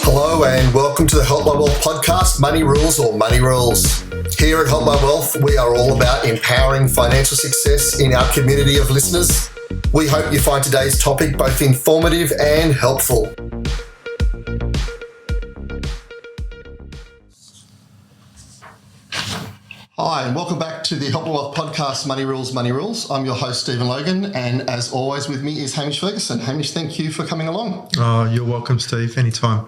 Hello and welcome to the Help My Wealth podcast, Money Rules or Money Rules. Here at Help My Wealth, we are all about empowering financial success in our community of listeners. We hope you find today's topic both informative and helpful. Hi, and welcome back to the Help My Wealth podcast, Money Rules, Money Rules. I'm your host, Stephen Logan, and as always with me is Hamish Ferguson. Hamish, thank you for coming along. Oh, you're welcome, Steve. Anytime.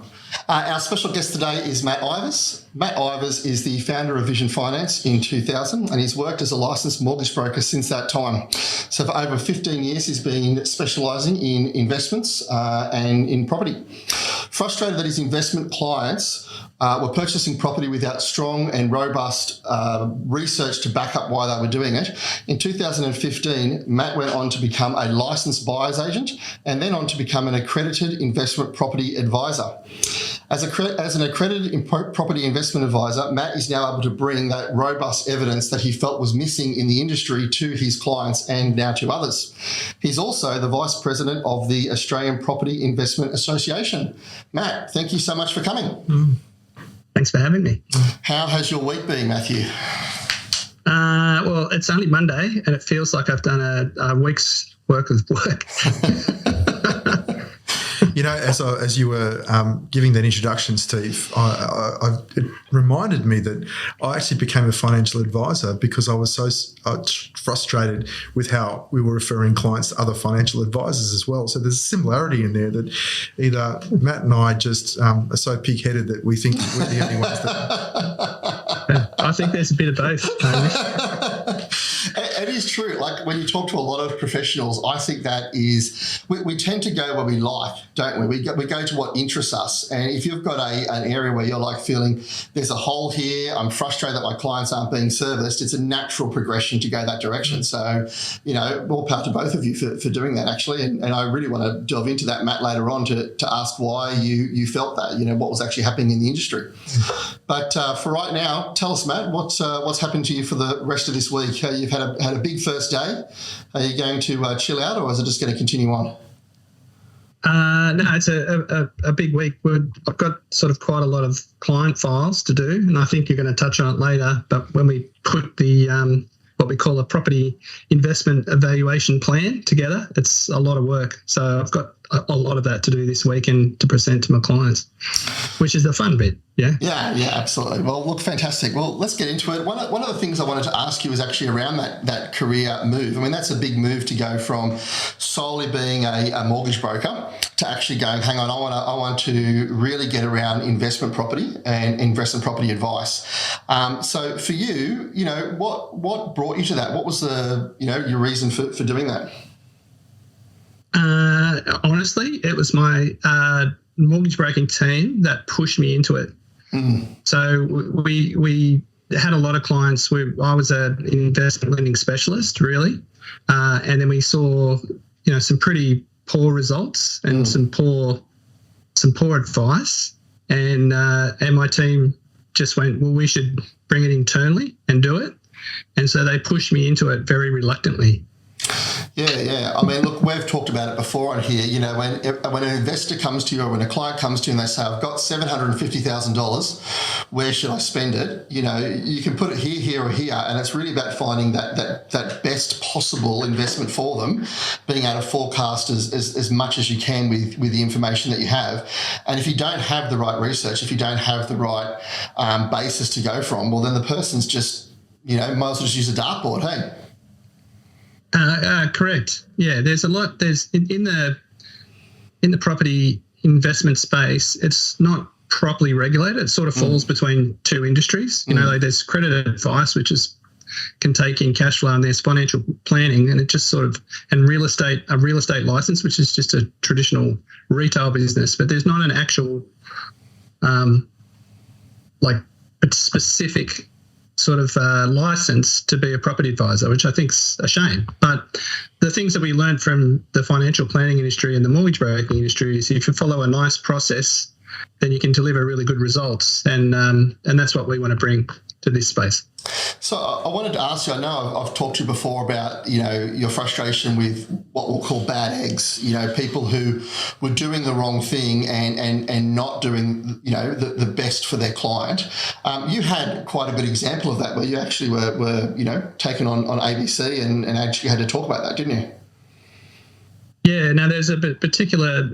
Our special guest today is Matt Ivers. Matt Ivers is the founder of Vision Finance in 2000, and he's worked as a licensed mortgage broker since that time. So for over 15 years, he's been specialising in investments and in property. Frustrated that his investment clients were purchasing property without strong and robust research to back up why they were doing it. In 2015, Matt went on to become a licensed buyer's agent and then on to become an accredited investment property advisor. As an accredited property investment advisor, Matt is now able to bring that robust evidence that he felt was missing in the industry to his clients and now to others. He's also the Vice President of the Australian Property Investment Association. Matt, thank you so much for coming. Thanks for having me. How has your week been, Matthew? Well, it's only Monday and it feels like I've done a week's worth of work. You know, as you were giving that introduction, Steve, it reminded me that I actually became a financial advisor because I was so frustrated with how we were referring clients to other financial advisors as well. So there's a similarity in there that either Matt and I just are so pig-headed that we think we're the only ones that... I think there's a bit of both, Hamish. It is true. Like when you talk to a lot of professionals, I think that is, we tend to go where we like, don't we? We go to what interests us. And if you've got an area where you're like feeling there's a hole here, I'm frustrated that my clients aren't being serviced, it's a natural progression to go that direction. So, you know, more power to both of you for doing that actually. And I really want to delve into that, Matt, later on to ask why you felt that, you know, what was actually happening in the industry. But for right now, tell us, Matt, what's happened to you for the rest of this week? You've had a big first day. Are you going to chill out, or is it just going to continue on? No, it's a big week. I've got sort of quite a lot of client files to do, and I think you're going to touch on it later. But when we put the what we call a property investment evaluation plan together, it's a lot of work. So I've got a lot of that to do this week and to present to my clients, which is the fun bit. Yeah, absolutely. Well, look, fantastic. Well, let's get into it. One of the things I wanted to ask you was actually around that career move. I mean, that's a big move to go from solely being a mortgage broker to actually going, hang on, I want to really get around investment property and investment property advice. So for you, you know, what brought you to that? What was your reason for doing that? Honestly, it was my mortgage broking team that pushed me into it. Mm-hmm. So we had a lot of clients. I was an investment lending specialist, really, and then we saw, you know, some pretty poor results and some poor advice, and my team just went, well, we should bring it internally and do it, and so they pushed me into it very reluctantly. Yeah. I mean, look, we've talked about it before on here. You know, when an investor comes to you or when a client comes to you and they say, I've got $750,000, where should I spend it? You know, you can put it here, or here. And it's really about finding that best possible investment for them, being able to forecast as much as you can with the information that you have. And if you don't have the right research, if you don't have the right basis to go from, well, then the person's just, you know, might as well just use a dartboard, hey? Correct. Yeah, there's a lot. There's in the property investment space, it's not properly regulated. It sort of falls between two industries. You know, like there's accredited advice, which can take in cash flow, and there's financial planning, and it just sort of, and a real estate license, which is just a traditional retail business. But there's not an actual like a specific sort of license to be a property advisor, which I think's a shame. But the things that we learned from the financial planning industry and the mortgage broking industry is if you follow a nice process, then you can deliver really good results. And that's what we want to bring to this space. So I wanted to ask you, I know I've talked to you before about, your frustration with what we'll call bad eggs, people who were doing the wrong thing and not doing, the best for their client. You had quite a good example of that where you actually were taken on ABC and actually had to talk about that, didn't you? Yeah, now there's a particular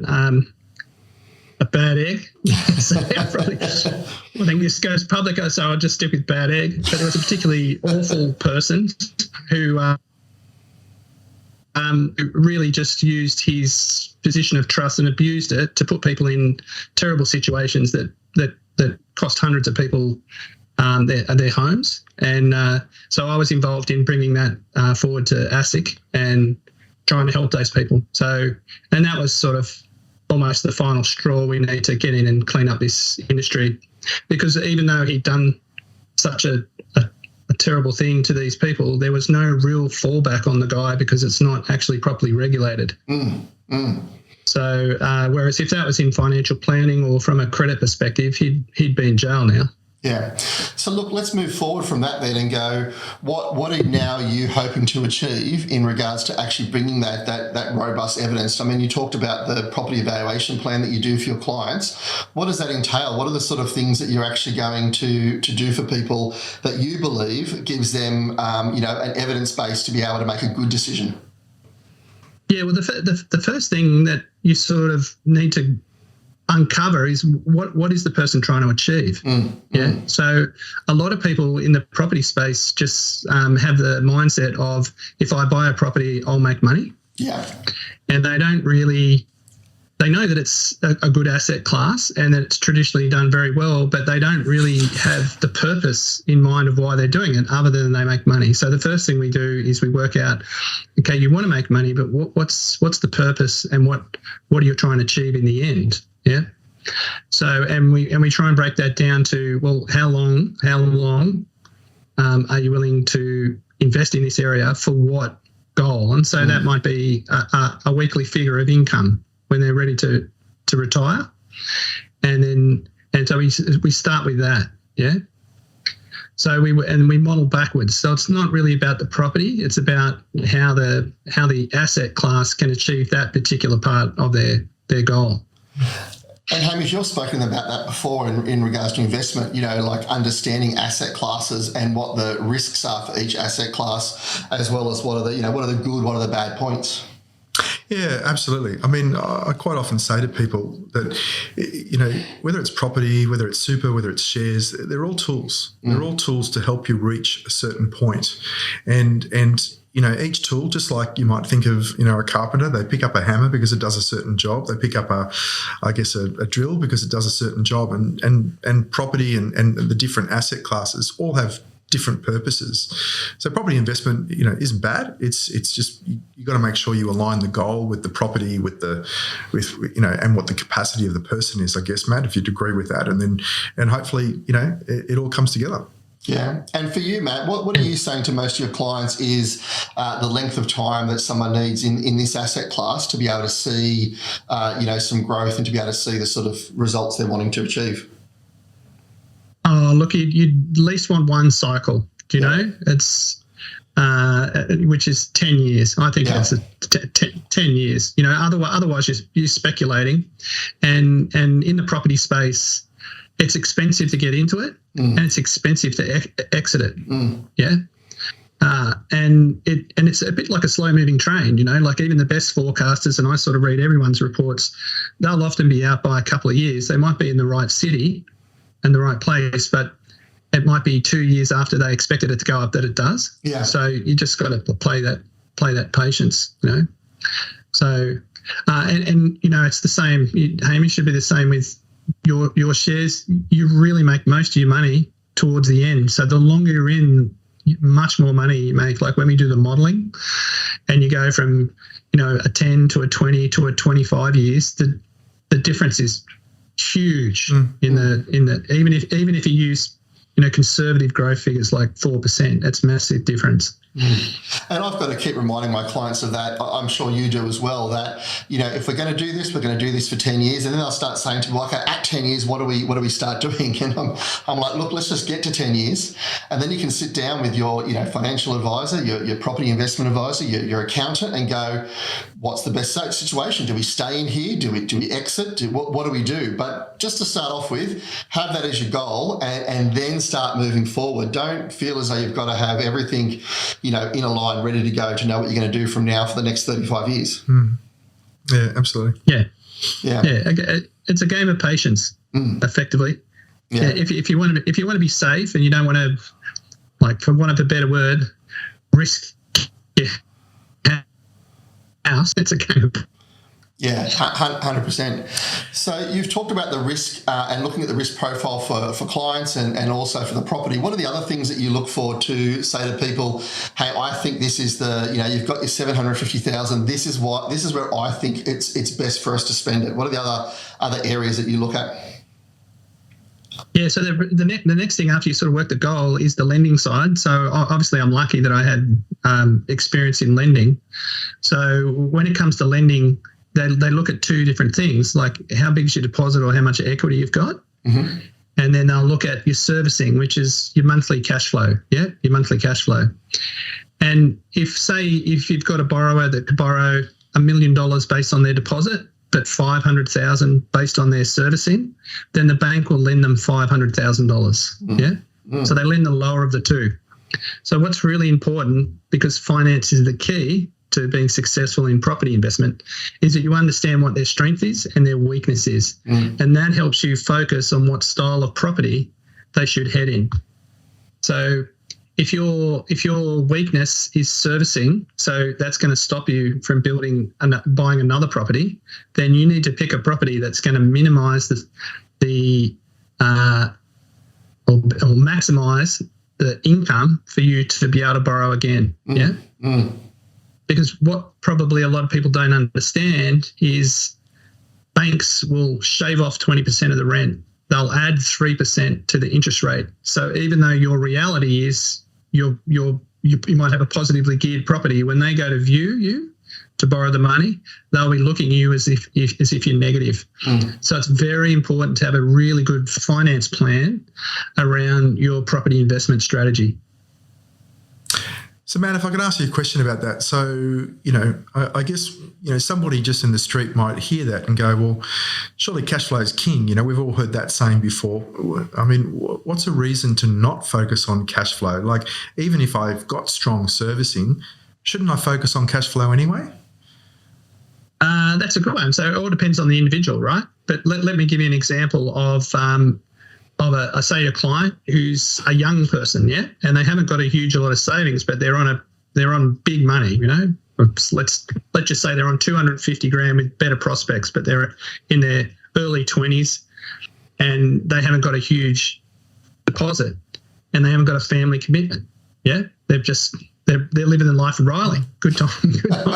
a bad egg. So I think this goes public, so I'll just stick with bad egg. But there was a particularly awful person who really just used his position of trust and abused it to put people in terrible situations that cost hundreds of people their homes. And so I was involved in bringing that forward to ASIC and trying to help those people. So, and that was sort of almost the final straw. We need to get in and clean up this industry, because even though he'd done such a terrible thing to these people, there was no real fallback on the guy because it's not actually properly regulated. So whereas if that was in financial planning or from a credit perspective, he'd be in jail now. Yeah. So look, let's move forward from that then and go, what are now you hoping to achieve in regards to actually bringing that robust evidence? I mean, you talked about the property evaluation plan that you do for your clients. What does that entail? What are the sort of things that you're actually going to do for people that you believe gives them, an evidence base to be able to make a good decision? Yeah, well, the first thing that you sort of need to uncover is what is the person trying to achieve. So a lot of people in the property space just have the mindset of, if I buy a property, I'll make money. And they don't really, they know that it's a good asset class and that it's traditionally done very well, but they don't really have the purpose in mind of why they're doing it other than they make money. So the first thing we do is we work out, okay, you want to make money, but what's the purpose and what are you trying to achieve in the end? Yeah. So, and we try and break that down to, well, how long are you willing to invest in this area for what goal? And so that might be a weekly figure of income when they're ready to retire. And so we start with that. Yeah. So we model backwards. So it's not really about the property. It's about how the asset class can achieve that particular part of their goal. And Hamish, you've spoken about that before in regards to investment, like understanding asset classes and what the risks are for each asset class, as well as what are the good, what are the bad points. Yeah, absolutely. I mean, I quite often say to people that, whether it's property, whether it's super, whether it's shares, they're all tools. They're all tools to help you reach a certain point. And each tool, just like you might think of, a carpenter, they pick up a hammer because it does a certain job. They pick up a drill because it does a certain job. And property and the different asset classes all have different purposes. So property investment, isn't bad. It's just you got to make sure you align the goal with the property, with and what the capacity of the person is. I guess, Matt, if you'd agree with that, and hopefully, it all comes together. Yeah. And for you, Matt, what are you saying to most of your clients is the length of time that someone needs in this asset class to be able to see, some growth and to be able to see the sort of results they're wanting to achieve? Oh, look, you'd at least want one cycle, It's which is 10 years. I think that's 10 years. Otherwise you're speculating. And in the property space, it's expensive to get into it and it's expensive to exit it. Yeah. And it's a bit like a slow moving train, like even the best forecasters, and I sort of read everyone's reports, they'll often be out by a couple of years. They might be in the right city and the right place, but it might be 2 years after they expected it to go up that it does. Yeah. So you just got to play that patience, So, it's the same. Hamish, should be the same with your shares. You really make most of your money towards the end. So the longer you're in, much more money you make. Like when we do the modelling and you go from, a 10 to a 20 to a 25 years, the difference is huge in the even if you use, conservative growth figures like 4%, that's massive difference. And I've got to keep reminding my clients of that. I'm sure you do as well, that, if we're going to do this, we're going to do this for 10 years. And then they'll start saying to me, okay, at 10 years, what do we start doing? And I'm like, look, let's just get to 10 years. And then you can sit down with your, financial advisor, your property investment advisor, your accountant, and go, what's the best situation? Do we stay in here? Do we exit? What do we do? But just to start off with, have that as your goal and then start moving forward. Don't feel as though you've got to have everything, in a line ready to go to know what you're going to do from now for the next 35 years. Yeah, absolutely. Yeah. It's a game of patience, effectively. Yeah. If you want to be safe and you don't want to, like, for want of a better word, risk your house, it's a game of 100%. So you've talked about the risk and looking at the risk profile for clients and also for the property. What are the other things that you look for to say to people, hey, I think this is you've got your 750,000. This is where I think it's best for us to spend it. What are the other areas that you look at? Yeah, so the next thing after you sort of work the goal is the lending side. So obviously I'm lucky that I had experience in lending. So when it comes to lending, they look at two different things, like how big is your deposit or how much equity you've got. Mm-hmm. And then they'll look at your servicing, which is your monthly cash flow. Yeah, your monthly cash flow. And if you've got a borrower that could borrow $1 million based on their deposit, but 500,000 based on their servicing, then the bank will lend them $500,000. Yeah. So they lend the lower of the two. So what's really important, because finance is the key to being successful in property investment, is that you understand what their strength is and their weakness is. And that helps you focus on what style of property they should head in. So if your weakness is servicing, so that's going to stop you from buying another property, then you need to pick a property that's going to minimise or maximise the income for you to be able to borrow again. Yeah. Because what probably a lot of people don't understand is banks will shave off 20% of the rent. They'll add 3% to the interest rate. So even though your reality is you might have a positively geared property, when they go to view you to borrow the money, they'll be looking at you as if you're negative. So it's very important to have a really good finance plan around your property investment strategy. So, Matt, if I could ask you a question about that. So, I guess, somebody just in the street might hear that and go, well, surely cash flow is king. We've all heard that saying before. I mean, what's a reason to not focus on cash flow? Like, even if I've got strong servicing, shouldn't I focus on cash flow anyway? That's a good one. So it all depends on the individual, right? But let me give you an example of a client who's a young person, yeah, and they haven't got a lot of savings, but they're on big money, Let's just say they're on 250 grand with better prospects, but they're in their early 20s and they haven't got a huge deposit and they haven't got a family commitment. Yeah, they're living the life of Riley. Good time,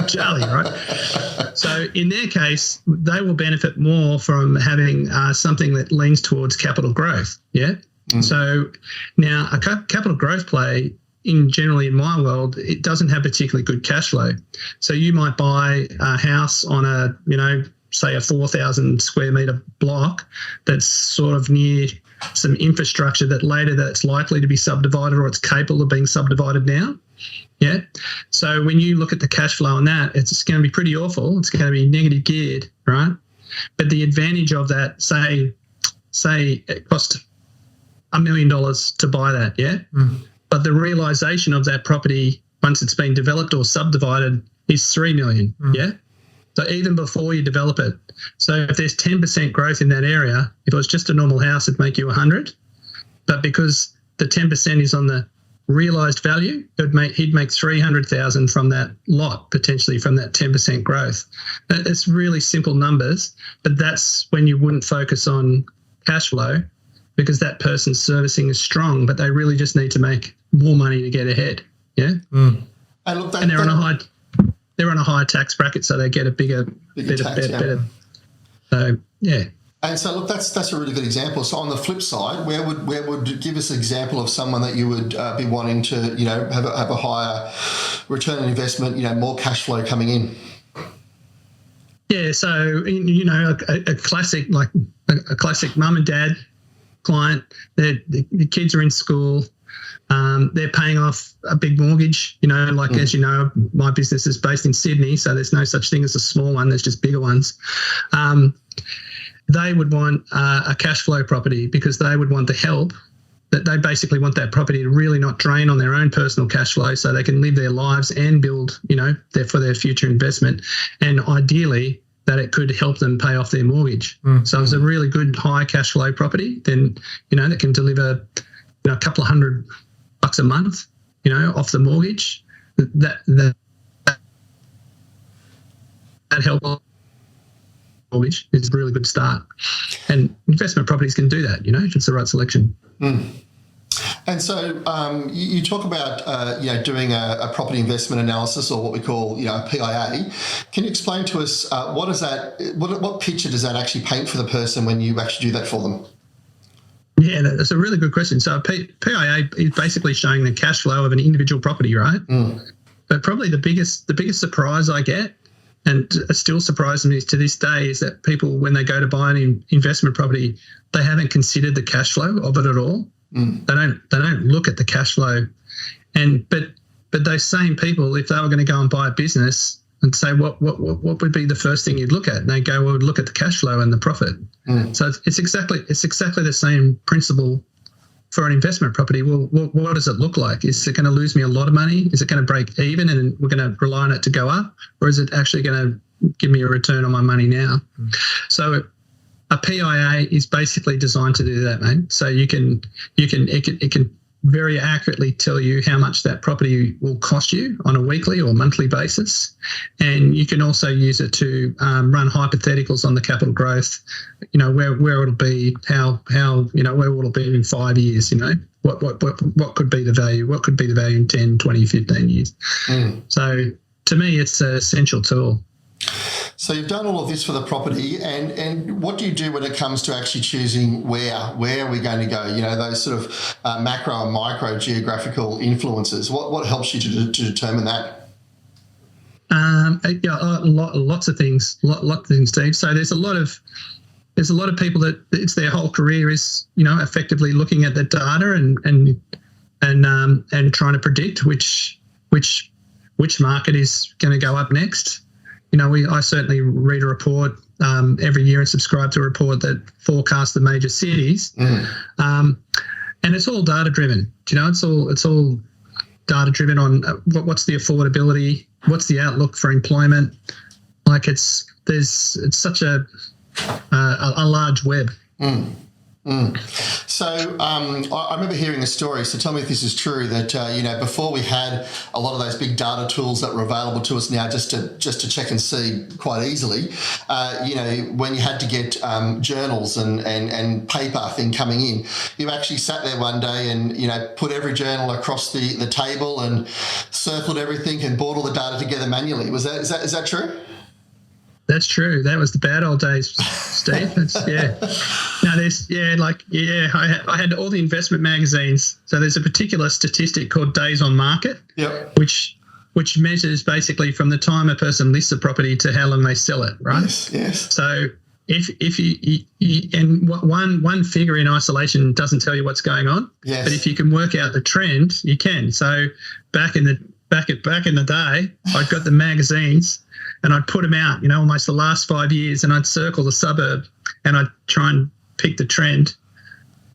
Charlie, right? So in their case, they will benefit more from having something that leans towards capital growth. Yeah. So now a capital growth play, generally in my world, it doesn't have particularly good cash flow. So you might buy a house on say a 4,000 square metre block that's sort of near some infrastructure that's likely to be subdivided or it's capable of being subdivided now. Yeah. So when you look at the cash flow on that, it's going to be pretty awful. It's going to be negative geared, right? But the advantage of that, say it cost $1 million to buy that, yeah? But the realisation of that property, once it's been developed or subdivided, is $3 million, yeah? So even before you develop it. So if there's 10% growth in that area, if it was just a normal house, it'd make you 100. But because the 10% is on the realised value, he'd make 300,000 from that lot, potentially from that 10% growth. It's really simple numbers, but that's when you wouldn't focus on cash flow because that person's servicing is strong, but they really just need to make more money to get ahead. Yeah. And they're on a higher tax bracket, so they get a better. So yeah. And so, look, that's a really good example. So, on the flip side, where would give us an example of someone that you would be wanting to, have a higher return on investment, more cash flow coming in? Yeah, so a classic mum and dad client. The kids are in school. They're paying off a big mortgage. As you know, my business is based in Sydney, so there's no such thing as a small one. There's just bigger ones. They would want a cash flow property because they would want the help. That they basically want that property to really not drain on their own personal cash flow, so they can live their lives and build, for their future investment, and ideally that it could help them pay off their mortgage. So it's a really good high cash flow property, then that can deliver a couple of $100 a month, off the mortgage. That help mortgage is a really good start, and investment properties can do that. If it's the right selection. And so you talk about doing a property investment analysis, or what we call a PIAA. Can you explain to us what picture does that actually paint for the person when you actually do that for them? Yeah, that's a really good question. So PIAA is basically showing the cash flow of an individual property, right? But probably the biggest surprise I get, and it still surprises me to this day, is that people, when they go to buy an investment property, they haven't considered the cash flow of it at all. They don't look at the cash flow, but those same people, if they were going to go and buy a business and say what would be the first thing you'd look at, and they go, well, look at the cash flow and the profit. So it's exactly the same principle for an investment property. Well, what does it look like? Is it going to lose me a lot of money? Is it going to break even and we're going to rely on it to go up, or is it actually going to give me a return on my money now? So a PIAA is basically designed to do that, mate. So it can very accurately tell you how much that property will cost you on a weekly or monthly basis, and you can also use it to run hypotheticals on the capital growth. Where it'll be, how where will it be in 5 years? What could be the value? What could be the value in 10, 20, 15 years? So to me, it's an essential tool. So you've done all of this for the property, and what do you do when it comes to actually choosing where are we going to go? Those sort of macro and micro geographical influences. What helps you to determine that? Lots of things, Steve. So there's a lot of people that it's their whole career is effectively looking at the data and trying to predict which market is going to go up next. I certainly read a report every year and subscribe to a report that forecasts the major cities, and it's all data driven. It's all data driven on what's the affordability, what's the outlook for employment. It's such a large web. So I remember hearing a story, so tell me if this is true, that before we had a lot of those big data tools that were available to us now just to check and see quite easily, when you had to get journals and paper thing coming in, you actually sat there one day and put every journal across the table and circled everything and brought all the data together manually. Is that true? That's true. That was the bad old days, Steve. I had all the investment magazines. So there's a particular statistic called days on market, which measures basically from the time a person lists a property to how long they sell it, right? Yes. So if you and one figure in isolation doesn't tell you what's going on, but if you can work out the trend, you can. So back in the day, I'd got the magazines and I'd put them out, almost the last 5 years, and I'd circle the suburb and I'd try and pick the trend.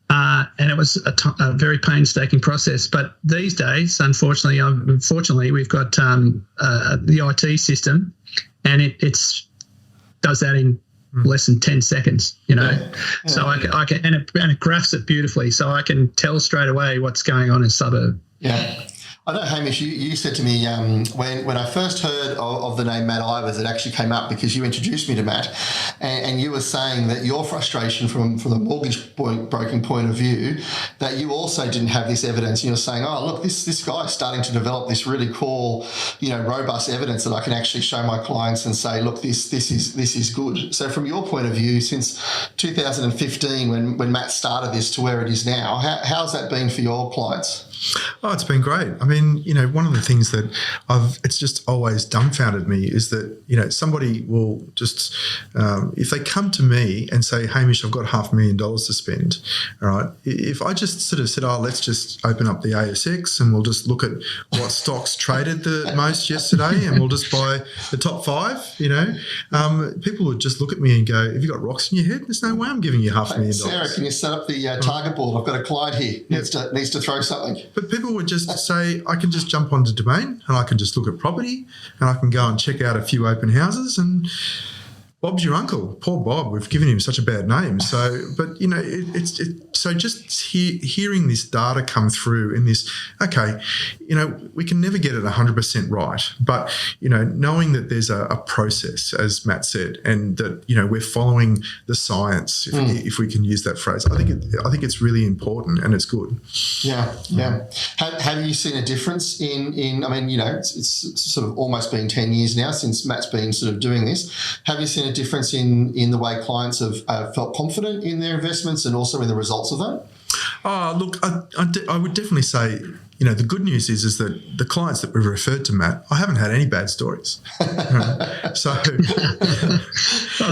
And it was a very painstaking process. But these days, unfortunately, we've got the IT system, and it does that in less than 10 seconds, So I can, and it graphs it beautifully, so I can tell straight away what's going on in a suburb. Yeah. I know, Hamish, you said to me when I first heard of the name Matt Ivers, it actually came up because you introduced me to Matt, and you were saying that your frustration from the mortgage broking point of view, that you also didn't have this evidence. And you're saying, oh, look, this guy's starting to develop this really cool, robust evidence that I can actually show my clients and say, look, this is good. So from your point of view, since 2015, when Matt started this to where it is now, how's that been for your clients? Oh, it's been great. I mean, one of the things that it's just always dumbfounded me is that, somebody will just, if they come to me and say, Hamish, I've got $500,000 to spend, all right, if I just sort of said, let's just open up the ASX and we'll just look at what stocks traded the most yesterday and we'll just buy the top 5, people would just look at me and go, have you got rocks in your head? There's no way I'm giving you $500,000. Sarah, can you set up the target board? I've got a client here, needs to throw something. But people would just say, I can just jump onto Domain and I can just look at property and I can go and check out a few open houses and Bob's your uncle. Poor Bob, we've given him such a bad name. So, but, so just hearing this data come through in this, okay, we can never get it 100% right, but, knowing that there's a process, as Matt said, and that, we're following the science, if we can use that phrase, I think it's really important and it's good. Yeah. Have you seen a difference in I mean, it's sort of almost been 10 years now since Matt's been sort of doing this. Have you seen a difference in the way clients have felt confident in their investments and also in the results of that? Look, I would definitely say, the good news is that the clients that we've referred to, Matt, I haven't had any bad stories. So,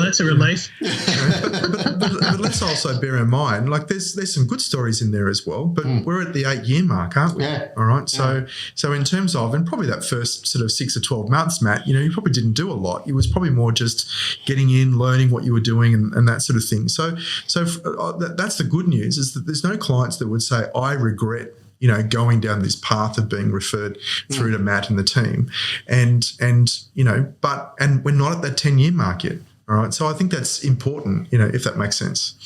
that's a relief. But let's also bear in mind, like there's some good stories in there as well. But we're at the 8-year mark, aren't we? Yeah. All right. So in terms of, and probably that first sort of 6 or 12 months, Matt, you probably didn't do a lot. It was probably more just getting in, learning what you were doing, and that sort of thing. So that's the good news, is that there's no clients that would say, I regret going down this path of being referred through to Matt and the team. And we're not at that 10-year mark yet. All right. So I think that's important, if that makes sense.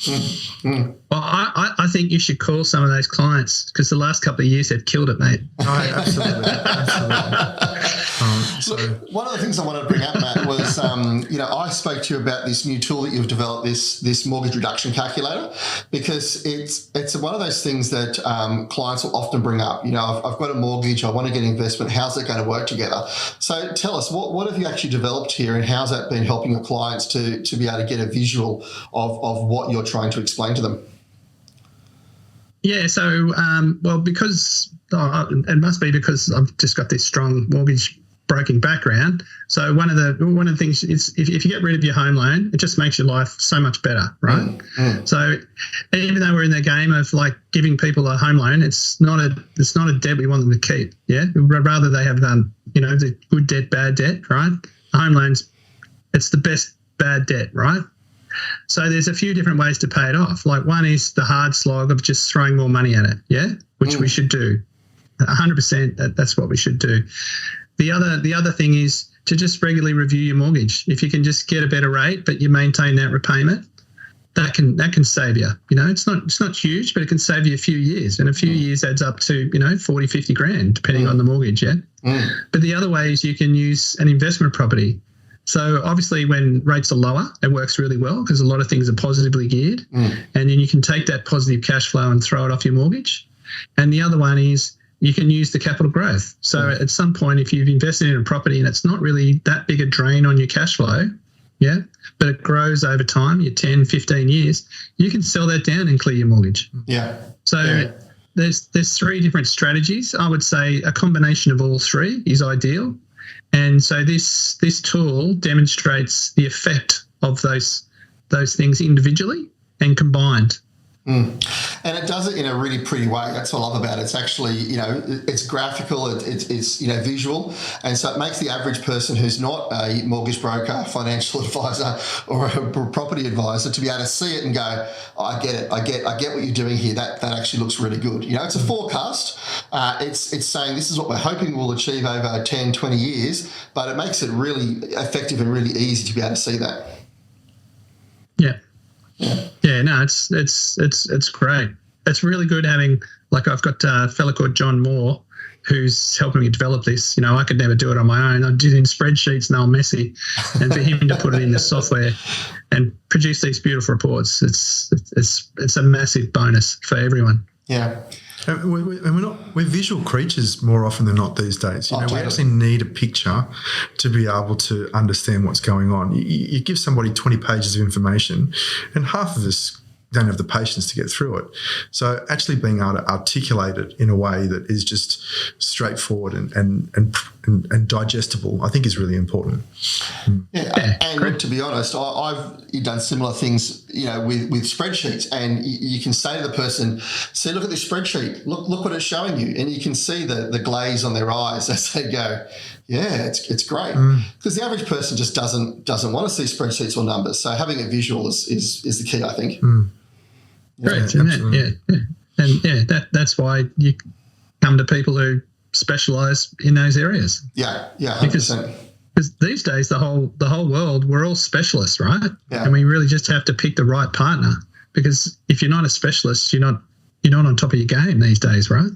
Well, I think you should call some of those clients, because the last couple of years they've killed it, mate. Oh, absolutely. Look, one of the things I wanted to bring up, Matt, was, I spoke to you about this new tool that you've developed, this mortgage reduction calculator, because it's one of those things that clients will often bring up. I've got a mortgage, I want to get investment, how's it going to work together? So tell us, what have you actually developed here, and how's that been helping your clients to be able to get a visual of what you're trying to explain to them? Yeah, so, because it must be because I've just got this strong mortgage broking background. So one of the things is if you get rid of your home loan, it just makes your life so much better, right? So even though we're in the game of like giving people a home loan, it's not a debt we want them to keep. Yeah, rather they have the good debt, bad debt, right? A home loan's, it's the best bad debt, right? So there's a few different ways to pay it off. Like one is the hard slog of just throwing more money at it, yeah, which we should do. 100%, that's what we should do. The other thing is to just regularly review your mortgage. If you can just get a better rate, but you maintain that repayment, that can save you. It's not huge, but it can save you a few years, and a few years adds up to 40, 50 grand, depending on the mortgage. Yeah. But the other way is you can use an investment property. So obviously when rates are lower, it works really well because a lot of things are positively geared, and then you can take that positive cash flow and throw it off your mortgage. And the other one is you can use the capital growth. So at some point, if you've invested in a property and it's not really that big a drain on your cash flow, yeah, but it grows over time, your 10, 15 years, you can sell that down and clear your mortgage. Yeah. So there's 3 different strategies. I would say a combination of all 3 is ideal. And so this tool demonstrates the effect of those things individually and combined. And it does it in a really pretty way. That's what I love about it. It's actually, it's graphical, it's visual. And so it makes the average person who's not a mortgage broker, financial advisor, or a property advisor to be able to see it and go, I get it. I get what you're doing here. That actually looks really good. It's a forecast. It's saying this is what we're hoping we'll achieve over 10, 20 years, but it makes it really effective and really easy to be able to see that. Yeah. Yeah, no, it's great. It's really good having, like, I've got a fella called John Moore who's helping me develop this. I could never do it on my own. I did it in spreadsheets and they were messy, and for him to put it in the software and produce these beautiful reports, it's a massive bonus for everyone. Yeah. And we're visual creatures more often than not these days. We actually need a picture to be able to understand what's going on. You give somebody 20 pages of information, and half of us don't have the patience to get through it. So actually being able to articulate it in a way that is just straightforward and digestible, I think, is really important. Yeah, and to be honest, I've done similar things, with spreadsheets, and you can say to the person, "See, look at this spreadsheet. Look what it's showing you," and you can see the glaze on their eyes as they go, "Yeah, it's great," because the average person just doesn't want to see spreadsheets or numbers. So having it visual is the key, I think. Great, that's why you come to people who specialise in those areas. Yeah, 100%. Because these days the whole world, we're all specialists, right? Yeah. And we really just have to pick the right partner. Because if you're not a specialist, you're not on top of your game these days, right?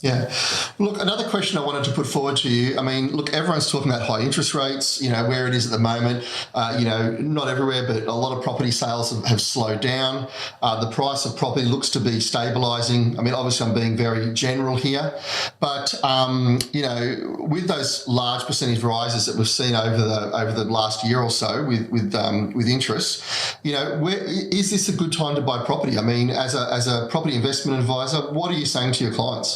Yeah. Look, another question I wanted to put forward to you. I mean, look, everyone's talking about high interest rates, where it is at the moment. Not everywhere, but a lot of property sales have slowed down. The price of property looks to be stabilising. I mean, obviously I'm being very general here, but, with those large percentage rises that we've seen over the last year or so with interest, where is this a good time to buy property? I mean, as a property investment advisor, what are you saying to your clients?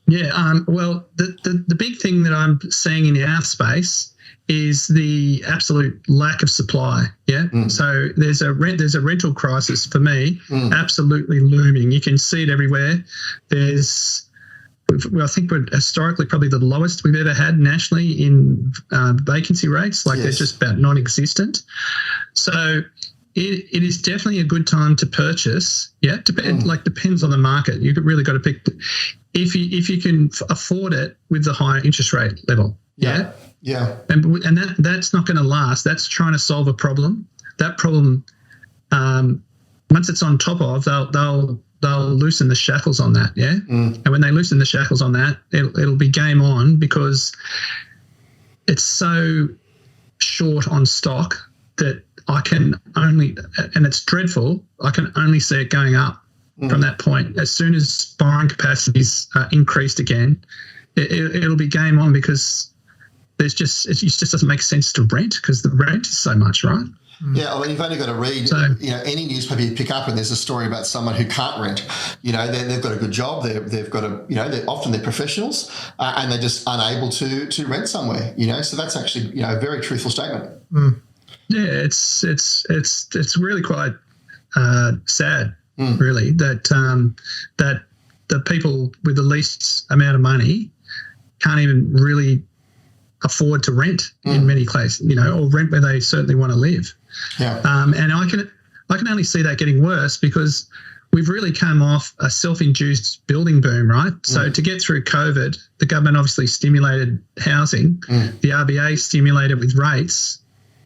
Yeah, well, the big thing that I'm seeing in our space is the absolute lack of supply. Yeah, so there's a rental crisis for me, absolutely looming. You can see it everywhere. I think we're historically probably the lowest we've ever had nationally in vacancy rates. They're just about non-existent. So it is definitely a good time to purchase. Yeah, depends on the market. You've really got to pick if you can afford it with the higher interest rate level. Yeah. And that's not going to last. That's trying to solve a problem. That problem, once it's on top of, they'll loosen the shackles on that. Yeah. And when they loosen the shackles on that, it'll be game on, because it's so short on stock that I can only, and it's dreadful, I can only see it going up from that point. As soon as borrowing capacities are increased again, it'll be game on, because it just doesn't make sense to rent, because the rent is so much, right? Yeah, I mean, you've only got to read, any newspaper you pick up, and there's a story about someone who can't rent. They've got a good job. They've got they're professionals, and they're just unable to rent somewhere. So that's actually a very truthful statement. Yeah, it's really quite sad, really, that the people with the least amount of money can't even really afford to rent in many places, or rent where they certainly want to live. Yeah. And I can only see that getting worse, because we've really come off a self-induced building boom, right? So to get through COVID, the government obviously stimulated housing. The RBA stimulated with rates.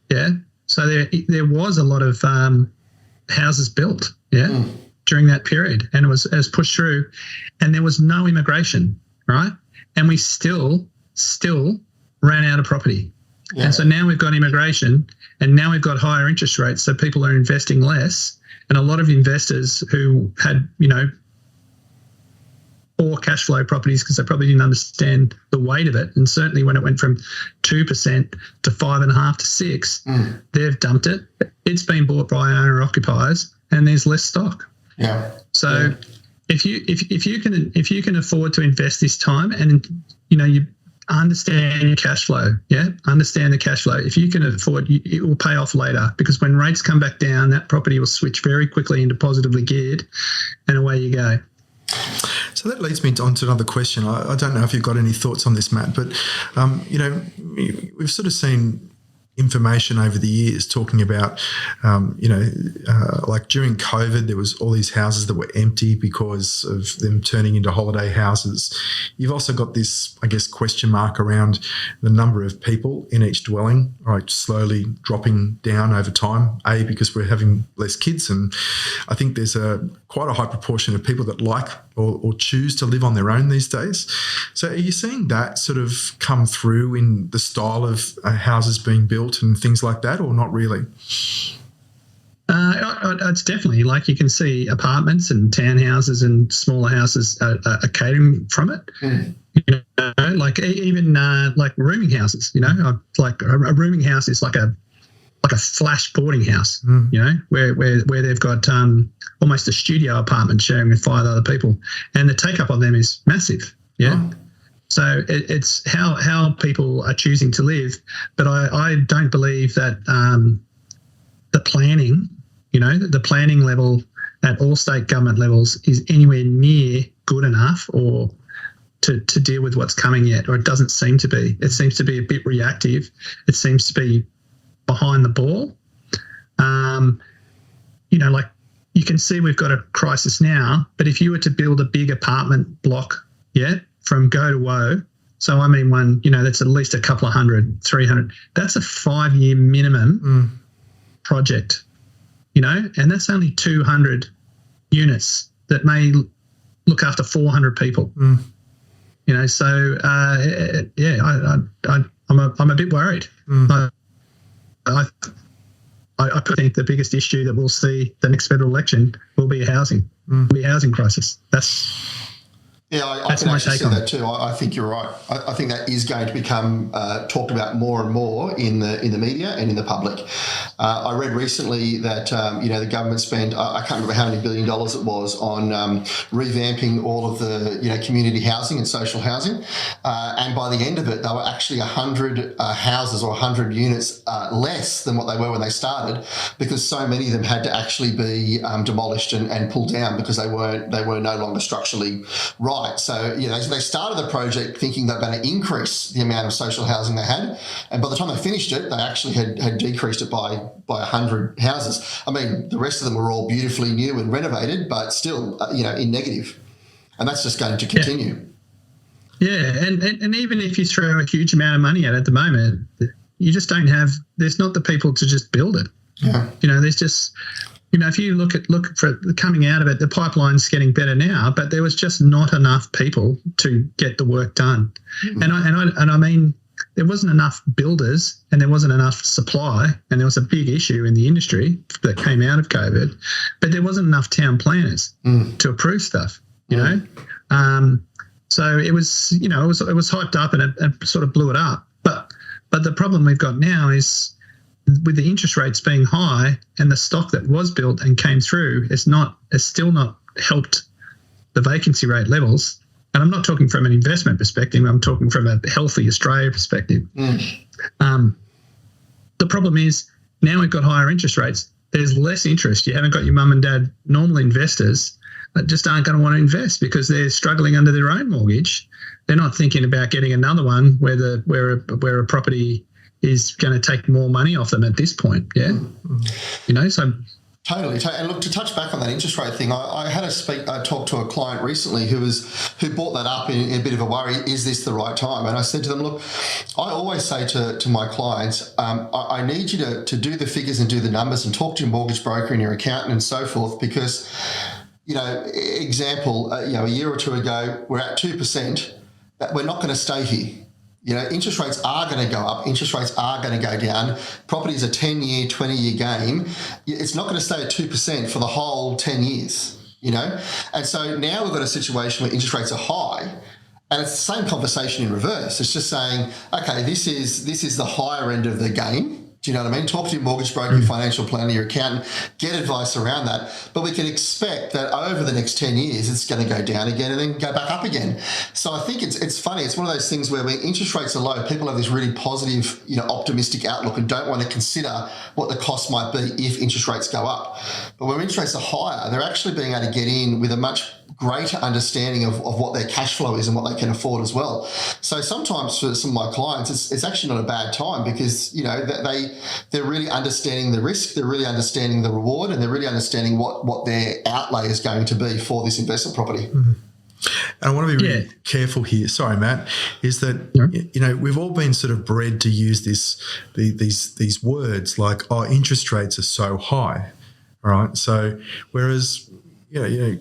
Yeah. So there was a lot of houses built, during that period, and it was pushed through, and there was no immigration, right? And we still ran out of property. Yeah. And so now we've got immigration, and now we've got higher interest rates, so people are investing less, and a lot of investors who had, poor cash flow properties, because they probably didn't understand the weight of it, and certainly when it went from 2% to 5.5% to 6%, they've dumped it. It's been bought by owner occupiers, and there's less stock. Yeah. So if you can afford to invest this time, and you understand your cash flow, understand the cash flow. If you can afford, it will pay off later, because when rates come back down, that property will switch very quickly into positively geared, and away you go. So that leads me on to another question. I don't know if you've got any thoughts on this, Matt, but, we've sort of seen information over the years talking about, like during COVID, there was all these houses that were empty because of them turning into holiday houses. You've also got this, I guess, question mark around the number of people in each dwelling, right, slowly dropping down over time, because we're having less kids. And I think there's quite a high proportion of people that like or choose to live on their own these days. So are you seeing that sort of come through in the style of houses being built and things like that, or not really? It's definitely, like, you can see apartments and townhouses and smaller houses are catering from it. You know, like even like rooming houses. You know, like a rooming house is like a flash boarding house. You know, where they've got almost a studio apartment sharing with 5 other people, and the take up on them is massive. Yeah. Oh. So it's how people are choosing to live, but I don't believe that the planning, you know, the planning level at all state government levels is anywhere near good enough or to deal with what's coming yet, or it doesn't seem to be. It seems to be a bit reactive. It seems to be behind the ball. You know, like, you can see we've got a crisis now, but if you were to build a big apartment block, from go to woe, so I mean one, you know, that's at least a couple of 100, 300, that's a 5-year minimum project, you know, and that's only 200 units that may look after 400 people. You know, so I'm a bit worried. I think the biggest issue that we'll see the next federal election will be a housing crisis. I can actually see that too. I think you're right. I think that is going to become talked about more and more in the media and in the public. I read recently that the government spent, I can't remember how many $1 billion it was on revamping all of the community housing and social housing, and by the end of it, they were actually 100 houses or 100 units less than what they were when they started, because so many of them had to actually be demolished and pulled down because they were no longer structurally right. So, they started the project thinking they're going to increase the amount of social housing they had, and by the time they finished it, they actually had decreased it by 100 houses. I mean, the rest of them were all beautifully new and renovated, but still, in negative. And that's just going to continue. Yeah, and even if you throw a huge amount of money at the moment, you just there's not the people to just build it. Yeah. There's just... if you look for coming out of it, the pipeline's getting better now, but there was just not enough people to get the work done. And I mean, there wasn't enough builders and there wasn't enough supply, and there was a big issue in the industry that came out of COVID, but there wasn't enough town planners to approve stuff, so it was, it was hyped up and it sort of blew it up. But the problem we've got now is, with the interest rates being high and the stock that was built and came through, it's still not helped the vacancy rate levels. And I'm not talking from an investment perspective. I'm talking from a healthy Australia perspective. The problem is, now we've got higher interest rates. There's less interest. You haven't got your mum and dad normal investors that just aren't going to want to invest because they're struggling under their own mortgage. They're not thinking about getting another one where a property is going to take more money off them at this point, so... Totally. And look, to touch back on that interest rate thing, I had I talked to a client recently who brought that up in a bit of a worry, is this the right time? And I said to them, look, I always say to my clients, I need you to do the figures and do the numbers and talk to your mortgage broker and your accountant and so forth, because, example, a year or two ago, we're at 2%, we're not going to stay here. Interest rates are going to go up. Interest rates are going to go down. Property is a 10-year, 20-year game. It's not going to stay at 2% for the whole 10 years, And so now we've got a situation where interest rates are high, and it's the same conversation in reverse. It's just saying, okay, this is the higher end of the game. Do you know what I mean? Talk to your mortgage broker, your financial planner, your accountant, get advice around that. But we can expect that over the next 10 years, it's going to go down again and then go back up again. So I think it's funny. It's one of those things where when interest rates are low, people have this really positive, optimistic outlook and don't want to consider what the cost might be if interest rates go up. But when interest rates are higher, they're actually being able to get in with a much greater understanding of what their cash flow is and what they can afford as well. So sometimes for some of my clients, it's actually not a bad time because, they're really understanding the risk, they're really understanding the reward, and they're really understanding what their outlay is going to be for this investment property. Mm-hmm. And I want to be really careful here. Sorry, Matt. Is that we've all been sort of bred to use these words like, interest rates are so high, all right? So whereas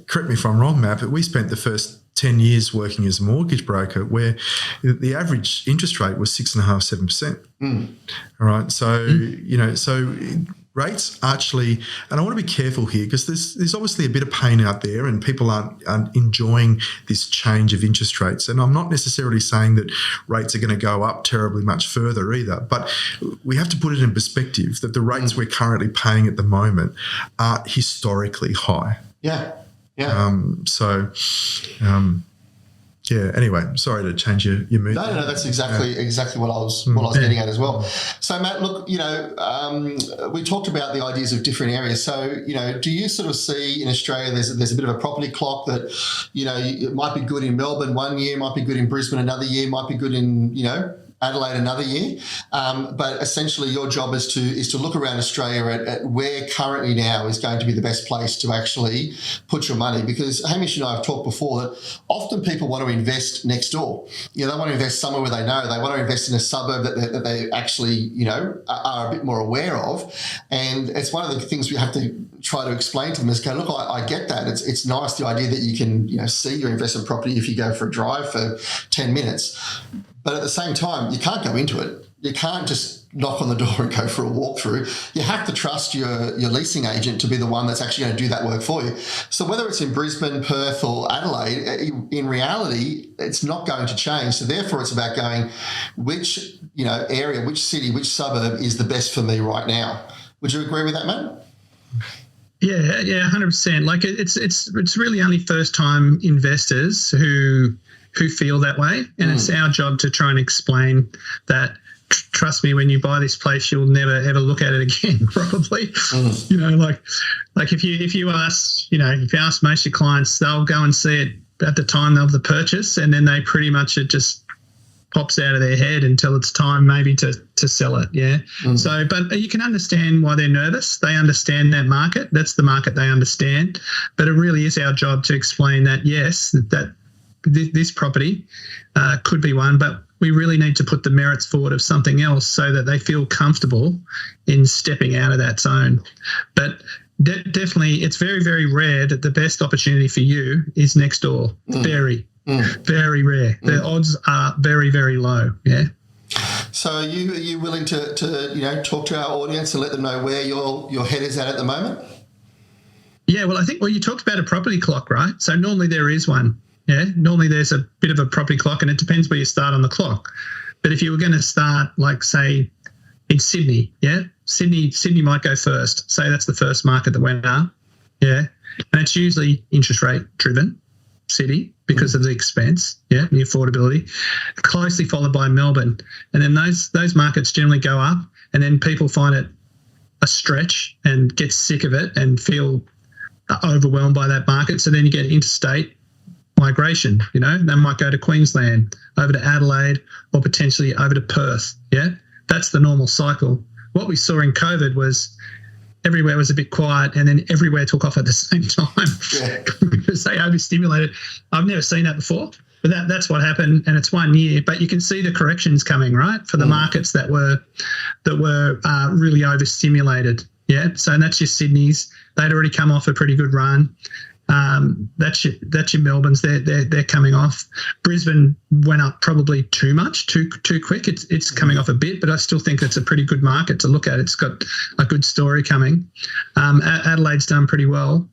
correct me if I'm wrong, Matt, but we spent the first 10 years working as a mortgage broker where the average interest rate was 6.5%, 7%. All right, so rates actually, and I want to be careful here because there's obviously a bit of pain out there and people aren't enjoying this change of interest rates. And I'm not necessarily saying that rates are going to go up terribly much further either, but we have to put it in perspective that the rates we're currently paying at the moment are historically high. Yeah. Anyway, sorry to change your mood. No, that's exactly what I was getting at as well. So, Matt, look, we talked about the ideas of different areas. So, do you sort of see in Australia there's a bit of a property clock that, it might be good in Melbourne one year, might be good in Brisbane another year, might be good in, Adelaide another year, but essentially your job is to look around Australia at where currently now is going to be the best place to actually put your money, because Hamish and I have talked before that often people want to invest next door. They want to invest somewhere where they know. They want to invest in a suburb that they actually are a bit more aware of, and it's one of the things we have to try to explain to them is go, look, I get that. It's nice the idea that you can see your investment property if you go for a drive for 10 minutes. But at the same time, you can't go into it. You can't just knock on the door and go for a walkthrough. You have to trust your leasing agent to be the one that's actually going to do that work for you. So whether it's in Brisbane, Perth or Adelaide, in reality, it's not going to change. So therefore, it's about going which area, which city, which suburb is the best for me right now. Would you agree with that, Matt? Yeah, 100%. Like it's really only first-time investors who feel that way, and it's our job to try and explain that. Trust me, when you buy this place, you'll never ever look at it again. Probably, like if you ask most of your clients, they'll go and see it at the time of the purchase, and then they pretty much it just pops out of their head until it's time maybe to sell it. Yeah. So, but you can understand why they're nervous. They understand that market. That's the market they understand. But it really is our job to explain that yes, that this property could be one, but we really need to put the merits forward of something else so that they feel comfortable in stepping out of that zone. But definitely, it's very, very rare that the best opportunity for you is next door. Very rare. The odds are very, very low. Yeah. So are you willing to talk to our audience and let them know where your head is at the moment? Yeah. Well, I think you talked about a property clock, right? So normally there is one. Yeah, normally there's a bit of a property clock, and it depends where you start on the clock. But if you were going to start, like, say, in Sydney, Sydney might go first. Say that's the first market that went up, and it's usually interest rate driven city because of the expense, the affordability, closely followed by Melbourne. And then those markets generally go up, and then people find it a stretch and get sick of it and feel overwhelmed by that market. So then you get interstate migration, they might go to Queensland, over to Adelaide, or potentially over to Perth. Yeah, that's the normal cycle. What we saw in COVID was everywhere was a bit quiet, and then everywhere took off at the same time because they overstimulated. I've never seen that before, but that's what happened, and it's 1 year. But you can see the corrections coming, right, for the markets that were really overstimulated. Yeah, so that's your Sydneys. They'd already come off a pretty good run. That's your Melbournes. They're coming off. Brisbane went up probably too much, too quick. It's coming off a bit, but I still think it's a pretty good market to look at. It's got a good story coming. Adelaide's done pretty well,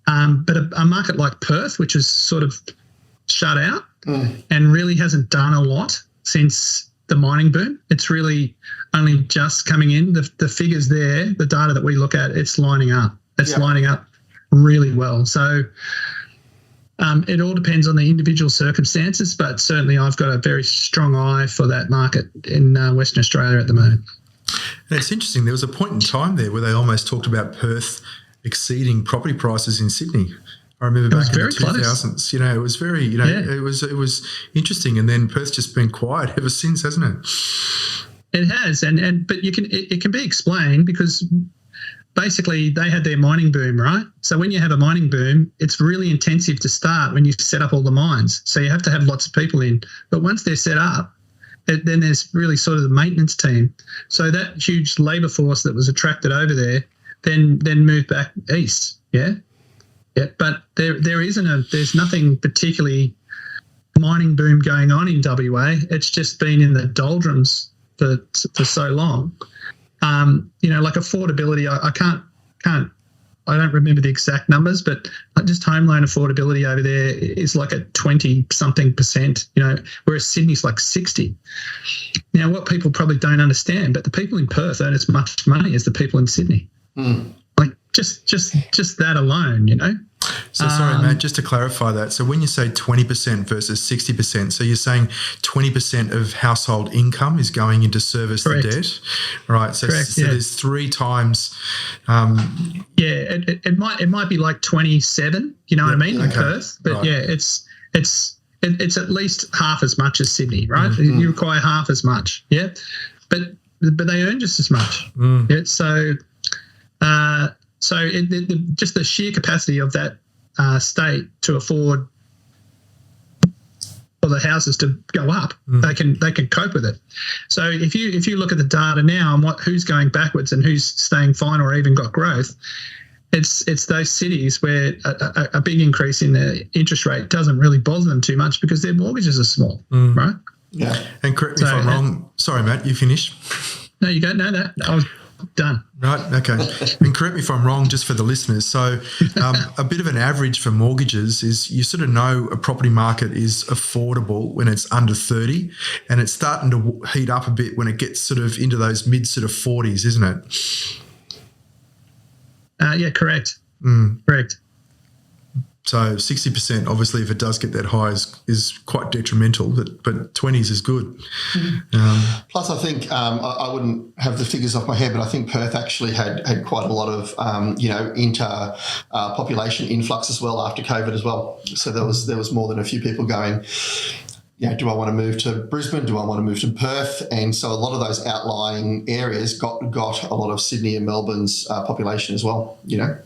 but a market like Perth, which is sort of shut out and really hasn't done a lot since the mining boom. It's really only just coming in. The figures there, the data that we look at, it's lining up. It's lining up really well. So it all depends on the individual circumstances, but certainly I've got a very strong eye for that market in Western Australia at the moment. And it's interesting, there was a point in time there where they almost talked about Perth exceeding property prices in Sydney. I remember back in the very close. 2000s. You know, it was very, you know, it was interesting. And then Perth's just been quiet ever since, hasn't it? It has, but it can be explained because basically they had their mining boom, right? So when you have a mining boom, it's really intensive to start when you set up all the mines. So you have to have lots of people in. But once they're set up, then there's really sort of the maintenance team. So that huge labour force that was attracted over there then moved back east. Yeah. But there's nothing particularly mining boom going on in WA. It's just been in the doldrums for so long. You know, like affordability, I don't remember the exact numbers, but just home loan affordability over there is like at 20-something%, you know, whereas Sydney's like 60. Now, what people probably don't understand, but the people in Perth earn as much money as the people in Sydney. Like just that alone, you know. So sorry, Matt, just to clarify that. So when you say 20% versus 60%, so you're saying 20% of household income is going into service the debt, right? So, Correct, there's 3 times. It might be like 27. You know what I mean? In Perth, but it's at least half as much as Sydney, right? You require half as much, but they earn just as much. So just the sheer capacity of that state to afford for the houses to go up, they can cope with it. So if you look at the data now and who's going backwards and who's staying fine or even got growth, it's those cities where a big increase in the interest rate doesn't really bother them too much because their mortgages are small, right? Yeah. And correct me if I'm wrong. Sorry, Matt, you finish? No, you go. No, I was done. Right, okay. And correct me if I'm wrong, just for the listeners. So a bit of an average for mortgages is you sort of know a property market is affordable when it's under 30 and it's starting to heat up a bit when it gets sort of into those mid sort of 40s, isn't it? Yeah, correct. Correct. So 60%, obviously, if it does get that high, is quite detrimental, but 20s is good. Plus, I think I wouldn't have the figures off my head, but I think Perth actually had quite a lot of population influx as well after COVID as well. So there was more than a few people going, do I want to move to Brisbane? Do I want to move to Perth? And so a lot of those outlying areas got a lot of Sydney and Melbourne's population as well, you know.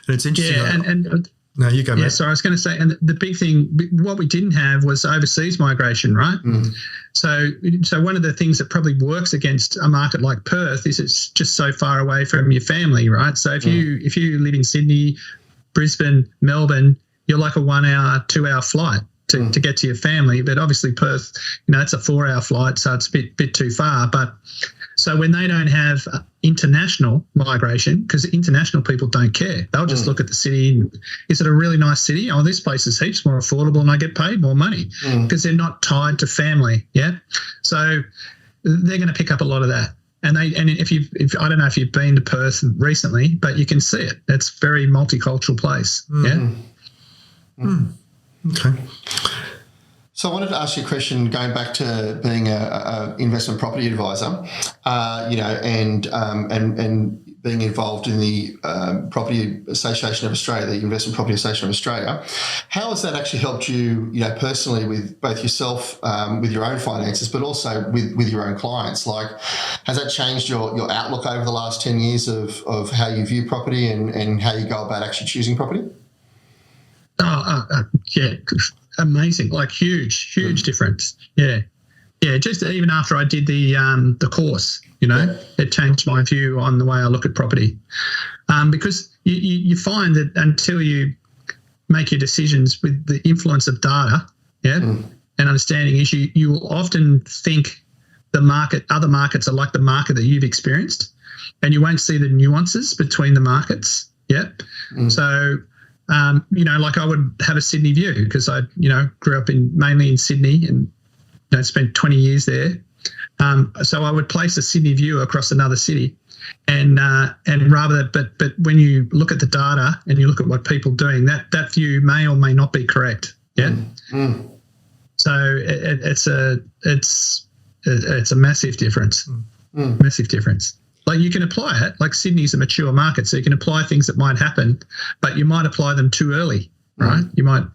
And it's interesting. Yeah, and no, you go, mate. Yeah, so I was going to say, and the big thing, what we didn't have was overseas migration, right? So one of the things that probably works against a market like Perth is it's just so far away from your family, right? So if you live in Sydney, Brisbane, Melbourne, you're like a 1 hour, 2 hour flight to get to your family. But obviously Perth, it's a 4 hour flight, so it's a bit too far. But so when they don't have international migration, because international people don't care, they'll just look at the city. And, is it a really nice city? Oh, this place is heaps more affordable and I get paid more money because they're not tied to family. Yeah. So they're going to pick up a lot of that. And if I don't know if you've been to Perth recently, but you can see it. It's a very multicultural place. Okay. So I wanted to ask you a question going back to being a investment property advisor, and being involved in the Property Association of Australia, the Investment Property Association of Australia. How has that actually helped you, personally with both yourself, with your own finances, but also with your own clients? Like, has that changed your outlook over the last 10 years of how you view property and how you go about actually choosing property? Yeah. Amazing, like huge difference. Yeah. Just even after I did the course, it changed my view on the way I look at property, because you find that until you make your decisions with the influence of data, and understanding issue, you will often think other markets are like the market that you've experienced, and you won't see the nuances between the markets. So. Like I would have a Sydney view because I, grew up mainly in Sydney and spent 20 years there. So I would place a Sydney view across another city, and rather, but when you look at the data and you look at what people are doing, that view may or may not be correct. So it's a massive difference. Massive difference. Like you can apply it, like Sydney's a mature market, so you can apply things that might happen, but you might apply them too early, right? You might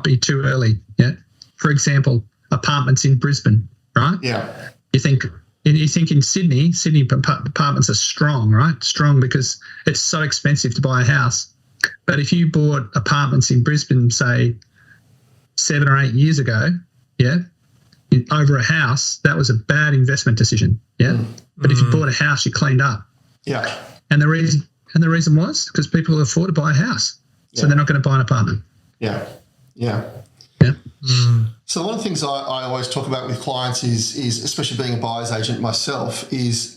be too early, yeah? For example, apartments in Brisbane, right? Yeah. You think in Sydney apartments are strong, right? Strong because it's so expensive to buy a house. But if you bought apartments in Brisbane, say 7 or 8 years ago, yeah, over a house, that was a bad investment decision, yeah. But if you bought a house, you cleaned up, Yeah. and the reason was because people could afford to buy a house, so they're not going to buy an apartment. Yeah. Yeah. Yeah. So one of the things I always talk about with clients is especially being a buyer's agent myself, is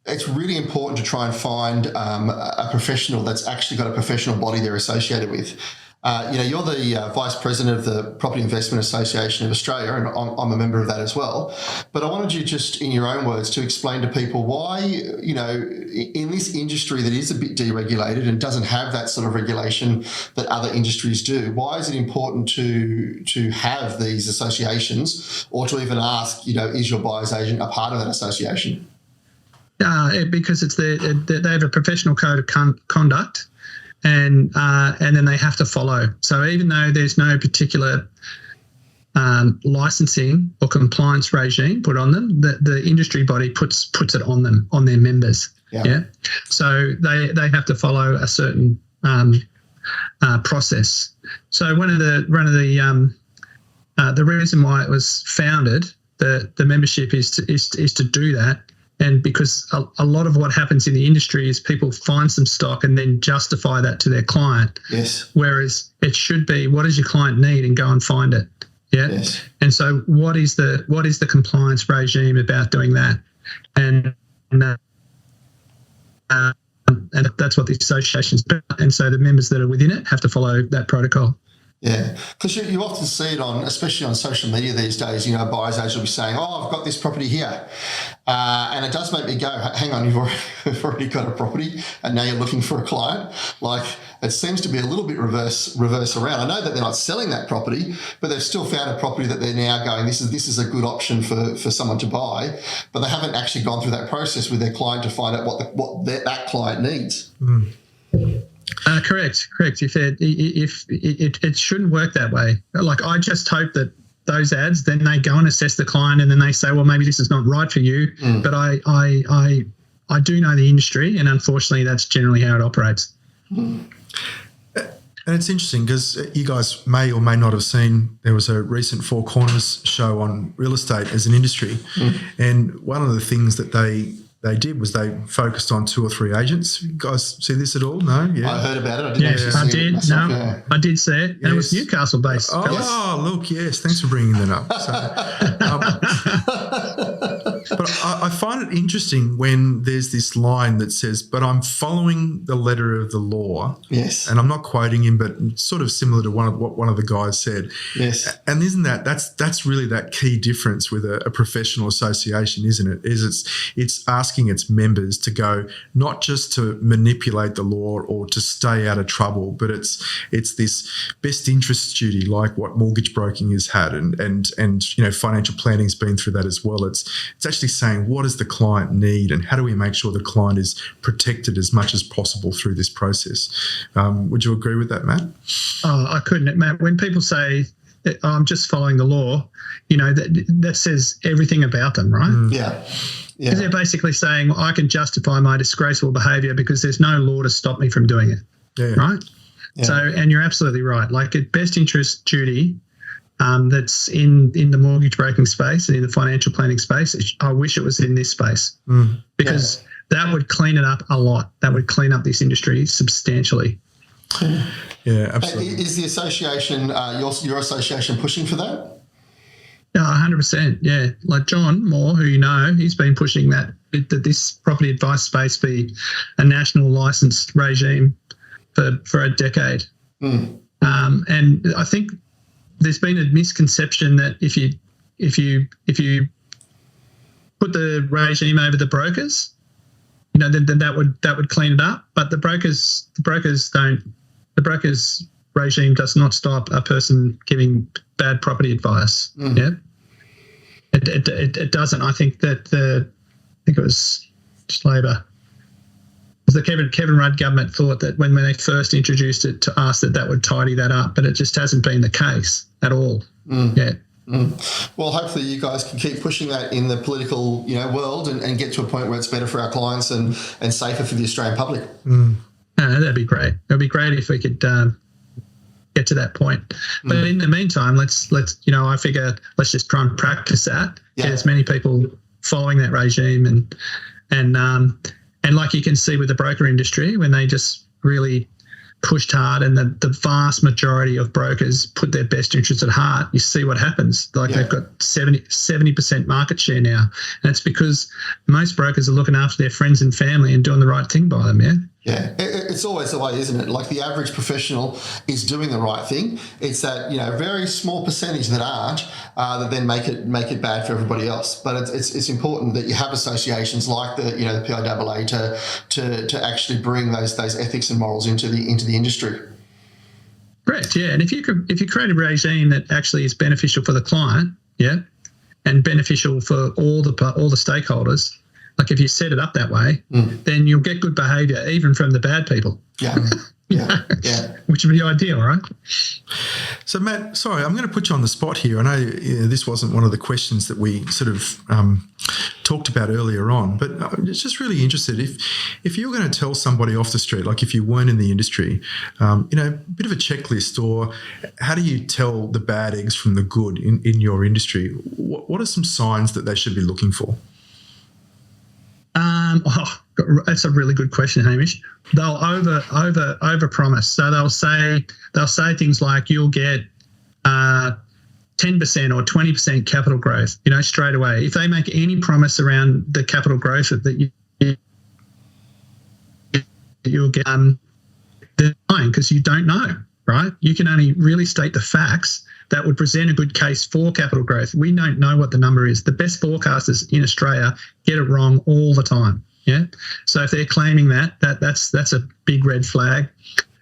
it's really important to try and find a professional that's actually got a professional body they're associated with. You're the Vice President of the Property Investment Association of Australia, and I'm a member of that as well. But I wanted you just, in your own words, to explain to people why, in this industry that is a bit deregulated and doesn't have that sort of regulation that other industries do, why is it important to have these associations, or to even ask, is your buyer's agent a part of that association? Because they have a professional code of conduct. And then they have to follow. So even though there's no particular licensing or compliance regime put on them, the industry body puts it on them, on their members. Yeah. So they have to follow a certain process. So one of the reason why it was founded, the membership is to do that. And because a lot of what happens in the industry is people find some stock and then justify that to their client. Yes. Whereas it should be, what does your client need, and go and find it. Yeah. Yes. And so what is the compliance regime about doing that? And that's what the association's about. And so the members that are within it have to follow that protocol. Yeah, because you often see it especially on social media these days, a buyer's agent will be saying, I've got this property here. And it does make me go, hang on, you've already got a property and now you're looking for a client. Like, it seems to be a little bit reverse around. I know that they're not selling that property, but they've still found a property that they're now going, this is a good option for someone to buy, but they haven't actually gone through that process with their client to find out what that client needs. Correct. If it shouldn't work that way. Like, I just hope that those ads, then they go and assess the client, and then they say, well, maybe this is not right for you. But I do know the industry, and unfortunately, that's generally how it operates. And it's interesting because you guys may or may not have seen, there was a recent Four Corners show on real estate as an industry, and one of the things that they did was they focused on 2 or 3 agents. You guys see this at all? No? Yeah. I heard about it. I didn't actually see it myself. Yeah. I did see it. And it was Newcastle based. Oh, look, yes. Thanks for bringing that up. But I find it interesting when there's this line that says, but I'm following the letter of the law. Yes. And I'm not quoting him, but sort of similar to what one of the guys said. Yes. And isn't that's really that key difference with a professional association, isn't it? It's asking its members to go, not just to manipulate the law or to stay out of trouble, but it's this best interest duty, like what mortgage broking has had, and financial planning's been through that as well. It's actually saying, what does the client need, and how do we make sure the client is protected as much as possible through this process? Would you agree with that, Matt? Oh, I couldn't, Matt. When people say, I'm just following the law, that says everything about them, right? Yeah. Yeah. Because they're basically saying, I can justify my disgraceful behaviour because there's no law to stop me from doing it. Yeah. Right? Yeah. So, and you're absolutely right. Like, at best interest duty that's in the mortgage broking space and in the financial planning space, I wish it was in this space because that would clean it up a lot. That would clean up this industry substantially. Yeah, absolutely. Is the association, your association, pushing for that? Yeah, 100%. Yeah, like John Moore, who he's been pushing that this property advice space be a national licensed regime for a decade. And I think there's been a misconception that if you put the regime over the brokers, then that would clean it up. But the brokers regime does not stop a person giving bad property advice. Yeah, it doesn't. I think that think it was Labor. It was the Kevin Rudd government thought that when they first introduced it to us that would tidy that up, but it just hasn't been the case at all yet. Well, hopefully you guys can keep pushing that in the political, world and get to a point where it's better for our clients and safer for the Australian public. That'd be great. It'd be great if we could get to that point. But in the meantime, let's I figure let's just try and practice that. Get as many people following that regime and like you can see with the broker industry, when they just really pushed hard and the vast majority of brokers put their best interests at heart, you see what happens. They've got 70% market share now. And it's because most brokers are looking after their friends and family and doing the right thing by them, Yeah, it's always the way, isn't it? Like the average professional is doing the right thing. It's that very small percentage that aren't that then make it bad for everybody else. But it's important that you have associations like the PIAA to actually bring those ethics and morals into the industry. Correct. Yeah, and if you create a regime that actually is beneficial for the client, and beneficial for all the stakeholders. Like if you set it up that way, then you'll get good behaviour even from the bad people. Yeah. Which would be ideal, right? So, Matt, sorry, I'm going to put you on the spot here. I know this wasn't one of the questions that we sort of talked about earlier on, but I'm just really interested if you're going to tell somebody off the street, like if you weren't in the industry, a bit of a checklist, or how do you tell the bad eggs from the good in your industry? What are some signs that they should be looking for? That's a really good question, Hamish. They'll over promise. So they'll say things like you'll get 10% or 20% capital growth, straight away. If they make any promise around the capital growth that you'll get, they're lying because you don't know, right? You can only really state the facts that would present a good case for capital growth. We don't know what the number is. The best forecasters in Australia get it wrong all the time. Yeah. So if they're claiming that's a big red flag.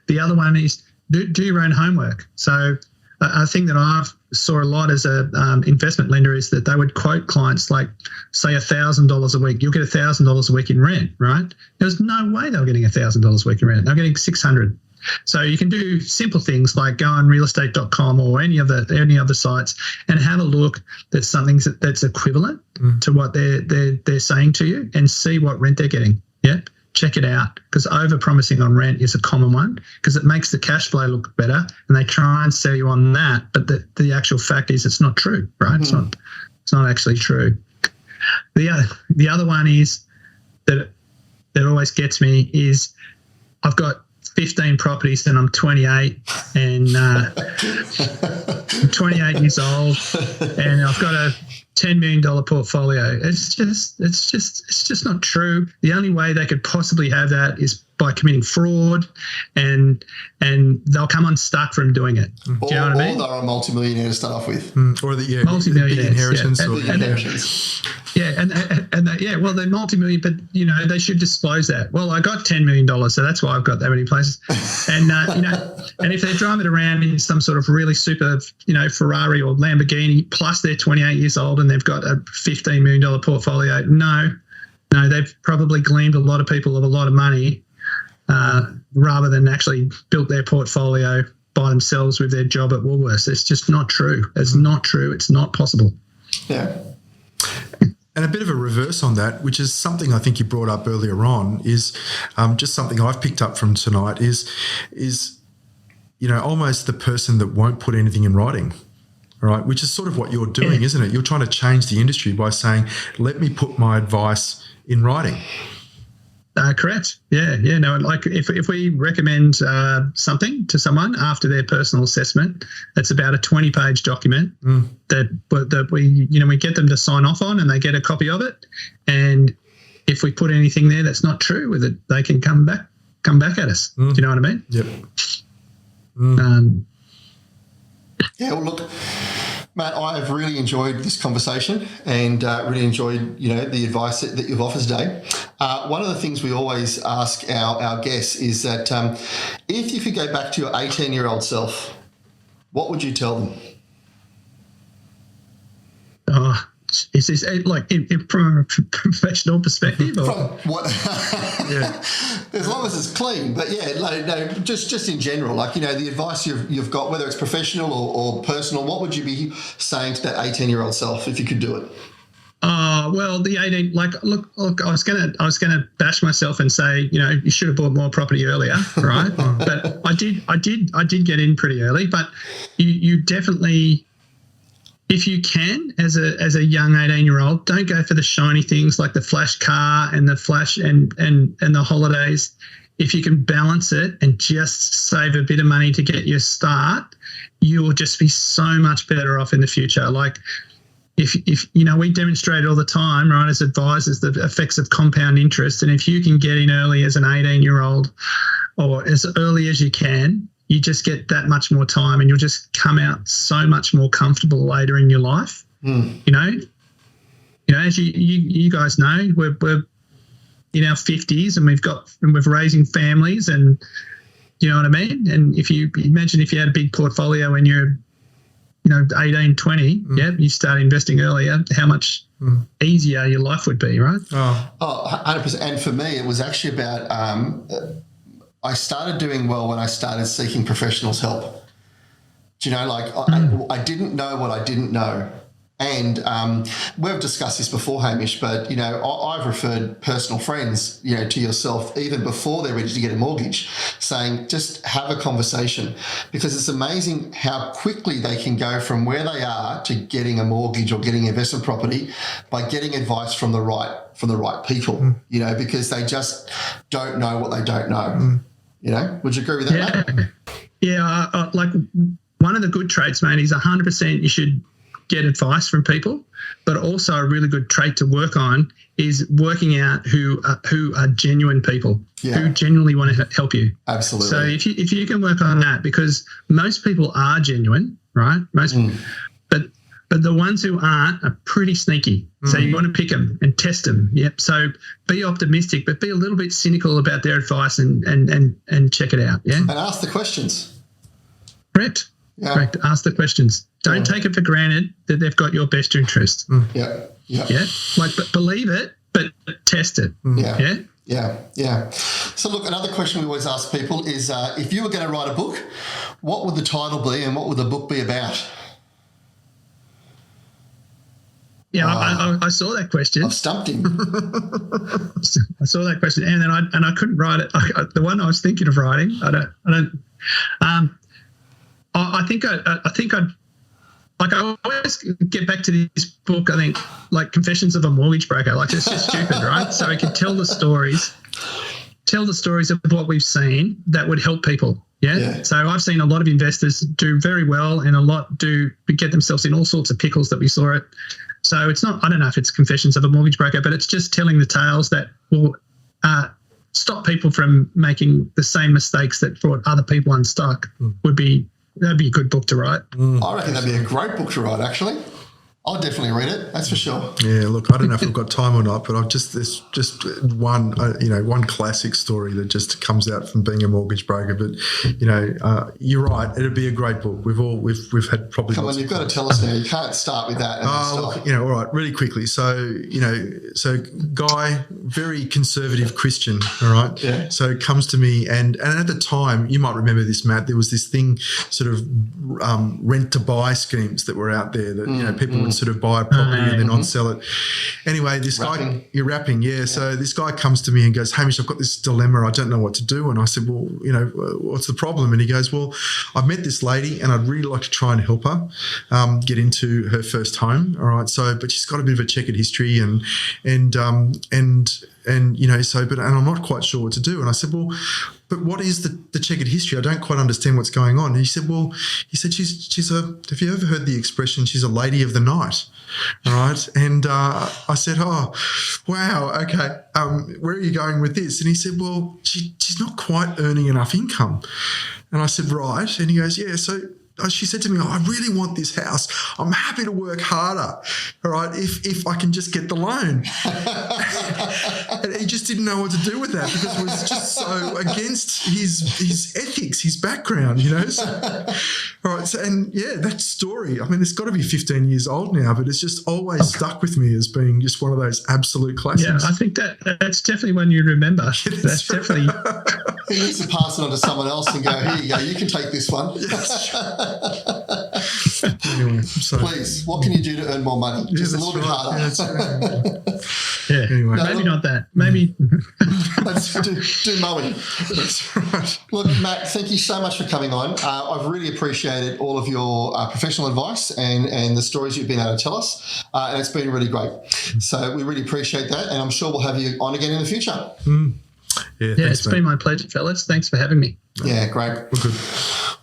The other one is do your own homework. So a thing that I've saw a lot as a investment lender is that they would quote clients like, say, $1,000 a week. You'll get $1,000 a week in rent, right? There's no way they were getting $1,000 a week in rent. They're getting $600. So you can do simple things like go on realestate.com or any other sites and have a look at something that's equivalent to what they're saying to you and see what rent they're getting. Yeah, check it out, because over-promising on rent is a common one because it makes the cash flow look better and they try and sell you on that, but the actual fact is it's not true, right? It's not actually true. The other one is that always gets me is I've got 15 properties and I'm 28 and I'm 28 years old and I've got a $10 million portfolio. It's just not true. The only way they could possibly have that is by committing fraud, and they'll come unstuck from doing it. Do you know what I mean? Or they're a multimillionaire to start off with. Or the multimillionaires, inheritance. Well, they're multi-million, but they should disclose that. Well, I got $10 million, so that's why I've got that many places. And and if they drive it around in some sort of really super, Ferrari or Lamborghini, plus they're 28 years old and they've got a $15 million portfolio, no, they've probably gleaned a lot of people of a lot of money, rather than actually built their portfolio by themselves with their job at Woolworths. It's just not true. It's not true. It's not possible. Yeah. And a bit of a reverse on that, which is something I think you brought up earlier on, is just something I've picked up from tonight is almost the person that won't put anything in writing, right? Which is sort of what you're doing, isn't it? You're trying to change the industry by saying, let me put my advice in writing. Correct. Yeah. No, like if we recommend something to someone after their personal assessment, it's about a 20-page document that we get them to sign off on, and they get a copy of it. And if we put anything there that's not true with it, they can come back at us. Do you know what I mean? Yep. Yeah. Well, look, Matt, I've really enjoyed this conversation and really enjoyed, the advice that you've offered today. One of the things we always ask our guests is that if you could go back to your 18-year-old self, what would you tell them? Oh, Is this like from a professional perspective? Or? From what? Yeah. As long as it's clean, but yeah, no, just in general, like, the advice you've got, whether it's professional or personal, what would you be saying to that 18-year-old self if you could do it? Well, the 18, look, I was gonna bash myself and say, you should have bought more property earlier, right? But I did get in pretty early. But you definitely, if you can, as a young 18-year-old, don't go for the shiny things like the flash car and the flash and the holidays. If you can balance it and just save a bit of money to get your start, you'll just be so much better off in the future. Like, if we demonstrate all the time, right, as advisors, the effects of compound interest, and if you can get in early as an 18-year-old or as early as you can, you just get that much more time, and you'll just come out so much more comfortable later in your life. As you guys know, we're in our 50s, and we're raising families, and you know what I mean. And if you imagine if you had a big portfolio when you're 18, 20, you start investing earlier, how much easier your life would be, right? Oh, 100%. And for me, it was actually about I started doing well when I started seeking professionals' help. Do you know, I didn't know what I didn't know. And we've discussed this before, Hamish, but, I've referred personal friends, to yourself even before they're ready to get a mortgage, saying just have a conversation, because it's amazing how quickly they can go from where they are to getting a mortgage or getting investment property by getting advice from the right people, because they just don't know what they don't know. Would you agree with that, mate? Yeah, like one of the good traits, mate, is 100% you should get advice from people, but also a really good trait to work on is working out who are genuine people, who genuinely want to help you. Absolutely. So if you can work on that, because most people are genuine, right? But the ones who aren't are pretty sneaky. So you want to pick them and test them. Yep. So be optimistic, but be a little bit cynical about their advice and check it out. Yeah. And ask the questions. Correct. Yeah. Correct. Ask the questions. Don't take it for granted that they've got your best interest. Yeah. Yeah. But believe it, but test it. Yeah. So look, another question we always ask people is, if you were going to write a book, what would the title be and what would the book be about? Yeah, I saw that question. I've stumped him. I saw that question, and then I couldn't write it. The one I was thinking of writing, I always get back to this book. I think like Confessions of a Mortgage Broker. Like, it's just stupid, right? So we can tell the stories of what we've seen that would help people. Yeah. So I've seen a lot of investors do very well, and a lot do get themselves in all sorts of pickles that we saw it. So it's not, I don't know if it's Confessions of a Mortgage Broker, but it's just telling the tales that will stop people from making the same mistakes that brought other people unstuck. That'd be a good book to write. I reckon that'd be a great book to write, actually. I'll definitely read it. That's for sure. Yeah, look, I don't know if I've got time or not, but there's just one classic story that just comes out from being a mortgage broker. But you're right. It'd be a great book. We've had probably. Come on, you've got to tell us now. You can't start with that. Look, all right, really quickly. So Guy, very conservative Christian. All right. Yeah. So comes to me, and at the time, you might remember this, Matt. There was this thing, sort of rent to buy schemes that were out there that people would sort of buy a property and then on sell it. Anyway, this guy, you're wrapping, yeah. So this guy comes to me and goes, Hamish, I've got this dilemma. I don't know what to do. And I said, well, what's the problem? And he goes, well, I've met this lady and I'd really like to try and help her get into her first home. All right. So, but she's got a bit of a checkered history and I'm not quite sure what to do. And I said, well, but what is the checkered history? I don't quite understand what's going on. And he said, she's have you ever heard the expression, she's a lady of the night? All right. And I said, oh, wow, okay. Where are you going with this? And he said, well, she's not quite earning enough income. And I said, right. And he goes, yeah, so she said to me, I really want this house. I'm happy to work harder, all right, if I can just get the loan. And he just didn't know what to do with that because it was just so against his ethics, his background, So, all right. So, and yeah, that story, I mean, it's got to be 15 years old now, but it's just always stuck with me as being just one of those absolute classics. Yeah, I think that's definitely one you remember. That's definitely. He needs to pass it on to someone else and go, here you go, you can take this one. Anyway, so, Please, what can you do to earn more money? Just a little bit harder. Yeah, that's right. Yeah, Anyway. maybe not that. Maybe. Let's do mowing. That's right. Look, Matt, thank you so much for coming on. I've really appreciated all of your professional advice and the stories you've been able to tell us, and it's been really great. So we really appreciate that, and I'm sure we'll have you on again in the future. Yeah, Yeah, it's been my pleasure, fellas. Thanks for having me. Yeah, great. We're good.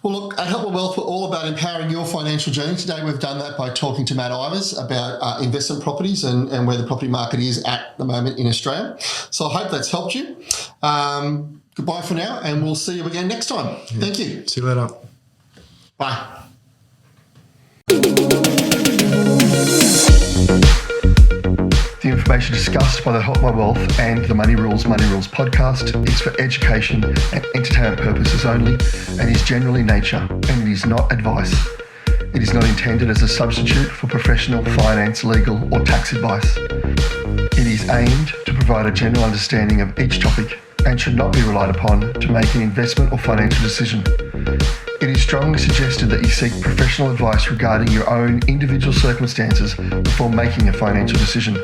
Well, look, at Help My Wealth, we're all about empowering your financial journey. Today we've done that by talking to Matt Ivers about investment properties and where the property market is at the moment in Australia. So I hope that's helped you. Goodbye for now, and we'll see you again next time. Yeah. Thank you. See you later. Bye. The information discussed by the Help My Wealth and the Money Rules podcast is for education and entertainment purposes only and is general in nature, and it is not advice. It is not intended as a substitute for professional finance, legal or tax advice. It is aimed to provide a general understanding of each topic and should not be relied upon to make an investment or financial decision. It is strongly suggested that you seek professional advice regarding your own individual circumstances before making a financial decision.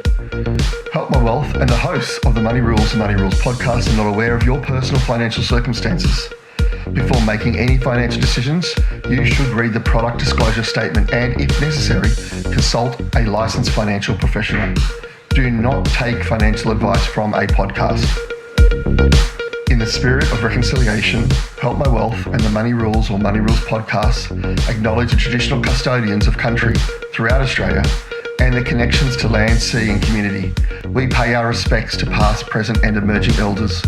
Help My Wealth and the hosts of the Money Rules podcast are not aware of your personal financial circumstances. Before making any financial decisions, you should read the product disclosure statement and, if necessary, consult a licensed financial professional. Do not take financial advice from a podcast. In the spirit of reconciliation, Help My Wealth and the Money Rules podcasts acknowledge the traditional custodians of country throughout Australia and their connections to land, sea and community. We pay our respects to past, present and emerging elders.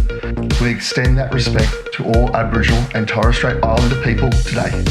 We extend that respect to all Aboriginal and Torres Strait Islander people today.